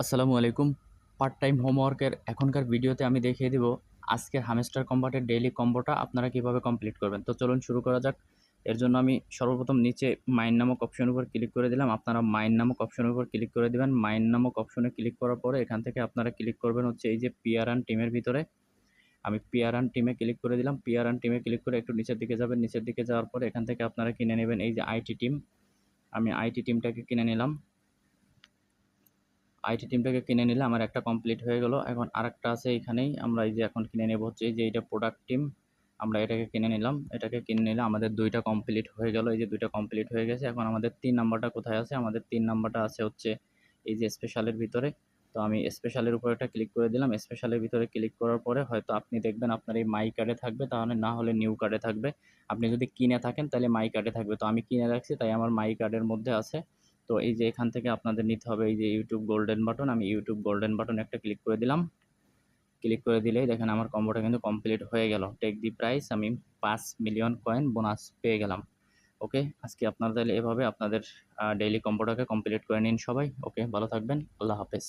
আসসালামু আলাইকুম। Part time হোমওয়ার্কের এখনকার ভিডিওতে আমি দেখিয়ে দিব আজকের হামস্টার কম্বাটের ডেইলি কম্বোটা আপনারা কিভাবে কমপ্লিট করবেন। তো চলুন শুরু করা যাক। এর জন্য আমি সর্বপ্রথম নিচে মাইন্ড নামক অপশনের উপর ক্লিক করে দিলাম। আপনারা মাইন্ড নামক অপশনের উপর ক্লিক করে দিবেন। মাইন্ড নামক অপশনে ক্লিক করার পরে এখান থেকে আপনারা ক্লিক করবেন হচ্ছে এই যে পিয়ারান টিমের ভিতরে। আমি পিয়ারান টিমে ক্লিক করে দিলাম। পিয়ারান টিমে ক্লিক করে একটু নিচের দিকে যাবেন। নিচের দিকে যাওয়ার পরে এখান থেকে আপনারা কিনে নেবেন এই যে আইটি টিম। আমি আইটি টিমটাকে কিনে নিলাম। আইটি টিমটাকে কিনে নিলে আমার একটা কমপ্লিট হয়ে গেল। এখন আরেকটা আছে এইখানেই, আমরা এই যে এখন কিনে নেব হচ্ছে এই যে এইটা প্রোডাক্ট টিম। আমরা এটাকে কিনে নিলাম। এটাকে কিনে নিলে আমাদের দুইটা কমপ্লিট হয়ে গেল। এই যে দুইটা কমপ্লিট হয়ে গেছে। এখন আমাদের 3 নাম্বারটা কোথায় আছে? আমাদের 3 নাম্বারটা আছে হচ্ছে এই যে স্পেশালের ভিতরে। তো আমি স্পেশালের উপর একটা ক্লিক করে দিলাম। স্পেশালের ভিতরে ক্লিক করার পরে হয়তো আপনি দেখবেন আপনার এই মাই কার্ডে থাকবে, তাহলে না হলে নিউ কার্ডে থাকবে। আপনি যদি কিনে থাকেন তাহলে মাই কার্ডে থাকবে। তো আমি কিনে রাখছি তাই আমার মাই কার্ডের মধ্যে আছে। তো এই যে এখান থেকে আপনাদের নিতে হবে এই যে ইউটিউব গোল্ডেন বাটন। আমি ইউটিউব গোল্ডেন বাটন একটা ক্লিক করে দিলাম। ক্লিক করে দিলেই দেখেন আমার কম্বোটা কিন্তু কমপ্লিট হয়ে গেল। টেক দি প্রাইস, আমি 5 মিলিয়ন কয়েন বোনাস পেয়ে গেলাম। ওকে, আজকে আপনারা তাহলে এভাবে আপনাদের ডেইলি কম্বোটাকে কমপ্লিট করে নিন সবাই। ওকে, ভালো থাকবেন। আল্লাহ হাফেজ।